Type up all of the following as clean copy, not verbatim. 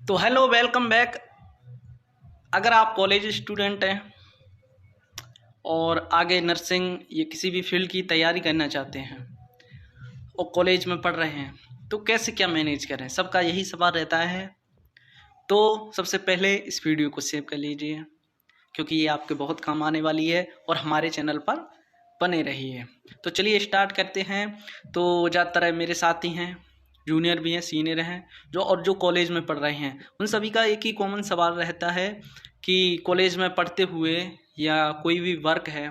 तो hello, welcome back. अगर आप कॉलेज स्टूडेंट हैं और आगे नर्सिंग या किसी भी फील्ड की तैयारी करना चाहते हैं और कॉलेज में पढ़ रहे हैं तो कैसे क्या मैनेज करें, सबका यही सवाल रहता है। तो सबसे पहले इस वीडियो को सेव कर लीजिए क्योंकि ये आपके बहुत काम आने वाली है और हमारे चैनल पर बने रहिए। तो चलिए स्टार्ट करते हैं। तो ज़्यादातर मेरे साथी हैं, जूनियर भी हैं, सीनियर हैं, जो कॉलेज में पढ़ रहे हैं, उन सभी का एक ही कॉमन सवाल रहता है कि कॉलेज में पढ़ते हुए या कोई भी वर्क है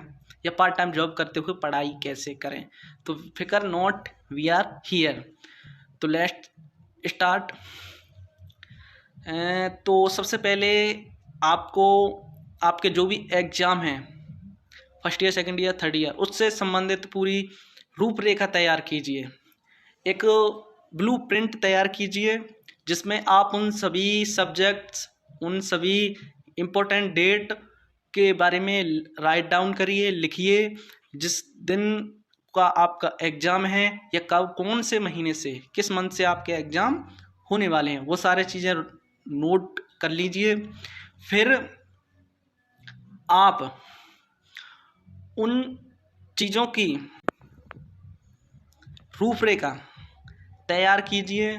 या पार्ट टाइम जॉब करते हुए पढ़ाई कैसे करें। तो फिकर नॉट, वी आर हियर। तो लेट्स स्टार्ट। तो सबसे पहले आपको आपके जो भी एग्ज़ाम हैं, first year, second year, third year, उससे संबंधित पूरी रूपरेखा तैयार कीजिए। एक ब्लूप्रिंट तैयार कीजिए जिसमें आप उन सभी सब्जेक्ट्स, उन सभी इम्पोर्टेंट डेट के बारे में राइट डाउन करिए, लिखिए। जिस दिन का आपका एग्ज़ाम है या कब, कौन से महीने से, किस मंथ से आपके एग्ज़ाम होने वाले हैं, वो सारे चीज़ें नोट कर लीजिए। फिर आप उन चीज़ों की रूपरेखा तैयार कीजिए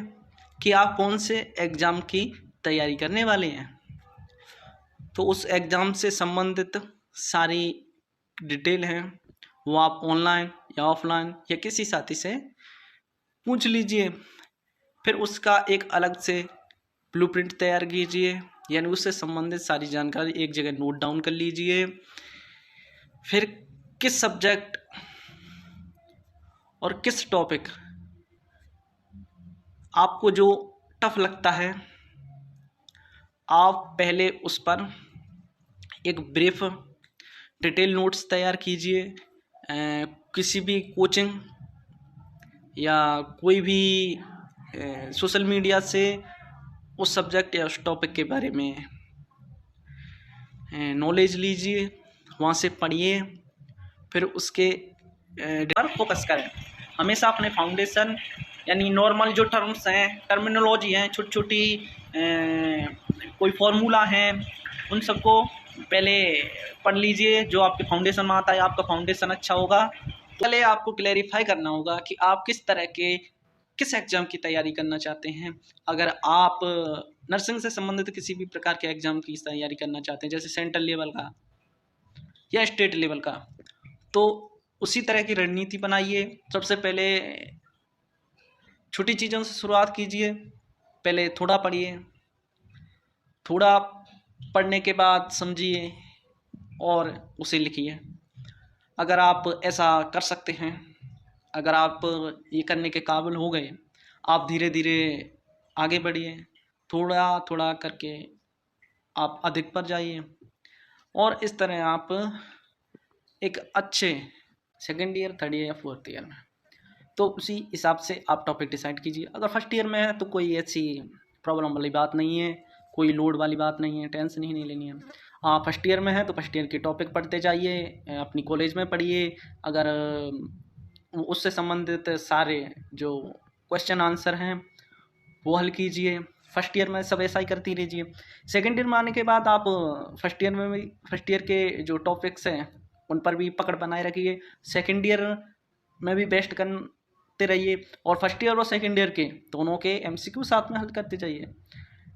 कि आप कौन से एग्ज़ाम की तैयारी करने वाले हैं। तो उस एग्ज़ाम से संबंधित सारी डिटेल हैं वो आप ऑनलाइन या ऑफलाइन या किसी साथी से पूछ लीजिए। फिर उसका एक अलग से ब्लूप्रिंट तैयार कीजिए, यानी उससे संबंधित सारी जानकारी एक जगह नोट डाउन कर लीजिए। फिर किस सब्जेक्ट और किस टॉपिक आपको जो टफ लगता है, आप पहले उस पर एक ब्रीफ डिटेल नोट्स तैयार कीजिए। किसी भी कोचिंग या कोई भी सोशल मीडिया से उस सब्जेक्ट या उस टॉपिक के बारे में नॉलेज लीजिए, वहाँ से पढ़िए। फिर उसके पर फोकस करें। हमेशा अपने फाउंडेशन यानी नॉर्मल जो टर्म्स हैं, टर्मिनोलॉजी हैं, छोटी छोटी कोई फॉर्मूला हैं, उन सबको पहले पढ़ लीजिए। जो आपके फाउंडेशन में आता है, आपका फाउंडेशन अच्छा होगा। तो पहले आपको क्लैरिफाई करना होगा कि आप किस तरह के किस एग्ज़ाम की तैयारी करना चाहते हैं। अगर आप नर्सिंग से संबंधित किसी भी प्रकार के एग्ज़ाम की तैयारी करना चाहते हैं, जैसे सेंट्रल लेवल का या स्टेट लेवल का, तो उसी तरह की रणनीति बनाइए। सबसे पहले छोटी चीज़ों से शुरुआत कीजिए। पहले थोड़ा पढ़िए, थोड़ा पढ़ने के बाद समझिए और उसे लिखिए। अगर आप ऐसा कर सकते हैं, अगर आप ये करने के काबिल हो गए, आप धीरे धीरे आगे बढ़िए। थोड़ा थोड़ा करके आप अधिक पर जाइए और इस तरह आप एक अच्छे सेकेंड ईयर, थर्ड ईयर या फोर्थ ईयर में, तो उसी हिसाब से आप टॉपिक डिसाइड कीजिए। अगर फर्स्ट ईयर में है तो कोई ऐसी प्रॉब्लम वाली बात नहीं है, कोई लोड वाली बात नहीं है, टेंशन ही नहीं लेनी है। फर्स्ट ईयर में है तो फर्स्ट ईयर के टॉपिक पढ़ते जाइए, अपनी कॉलेज में पढ़िए। अगर उससे संबंधित सारे जो क्वेश्चन आंसर हैं वो हल कीजिए। फर्स्ट ईयर में सब ऐसा ही करती रहिए। सेकेंड ईयर में आने के बाद आप फर्स्ट ईयर में भी फर्स्ट ईयर के जो टॉपिक्स हैं उन पर भी पकड़ बनाए रखिए। सेकेंड ईयर में भी बेस्ट करते रहिए और फर्स्ट ईयर और सेकेंड ईयर के दोनों के एमसीक्यू साथ में हल करते जाइए।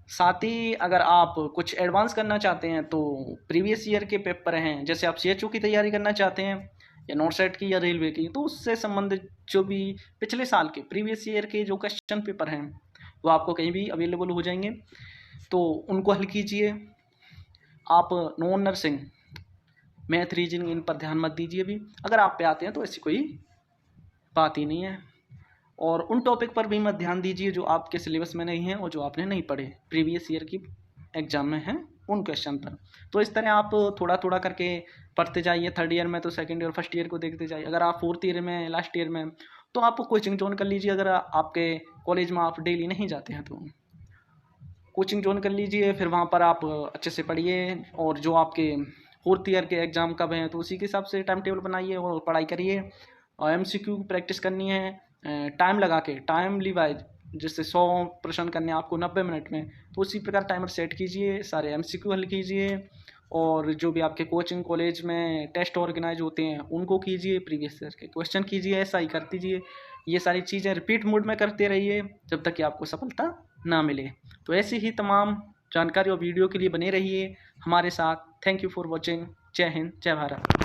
साथ ही अगर आप कुछ एडवांस करना चाहते हैं तो प्रीवियस ईयर के पेपर हैं, जैसे आप सीएचओ की तैयारी करना चाहते हैं या नॉट सेट की या रेलवे की, तो उससे संबंधित जो भी पिछले साल के प्रीवियस ईयर के जो क्वेश्चन पेपर हैं वो आपको कहीं भी अवेलेबल हो जाएंगे, तो उनको हल कीजिए। आप नॉन नर्सिंग, मैथ, रीजनिंग, इन पर ध्यान मत दीजिए भी। अगर आप पे आते हैं तो ऐसी कोई बात ही नहीं है। और उन टॉपिक पर भी मत ध्यान दीजिए जो आपके सिलेबस में नहीं है और जो आपने नहीं पढ़े, प्रीवियस ईयर की एग्जाम में हैं उन क्वेश्चन पर। तो इस तरह आप थोड़ा थोड़ा करके पढ़ते जाइए। थर्ड ईयर में तो सेकंड ईयर, फर्स्ट ईयर को देखते जाइए। अगर आप फोर्थ ईयर में, लास्ट ईयर में, तो आप कोचिंग ज्वाइन कर लीजिए। अगर आपके कॉलेज में आप डेली नहीं जाते हैं तो कोचिंग ज्वाइन कर लीजिए। फिर वहाँ पर आप अच्छे से पढ़िए और जो आपके फोर्थ ईयर के एग्ज़ाम कब हैं तो उसी के हिसाब से टाइम टेबल बनाइए और पढ़ाई करिए। और एमसीक्यू प्रैक्टिस करनी है टाइम लगा के, टाइमली वाइज जैसे 100 प्रश्न करने आपको 90 मिनट में, तो उसी प्रकार टाइमर सेट कीजिए, सारे MCQ हल कीजिए, और जो भी आपके कोचिंग कॉलेज में टेस्ट ऑर्गेनाइज होते हैं उनको कीजिए, प्रीवियस ईयर के क्वेश्चन कीजिए, ऐसा ही कर दीजिए। ये सारी चीज़ें रिपीट मोड में करते रहिए जब तक कि आपको सफलता ना मिले। तो ऐसी ही तमाम जानकारी और वीडियो के लिए बने रहिए हमारे साथ। Thank you for watching. जय हिंद, जय भारत।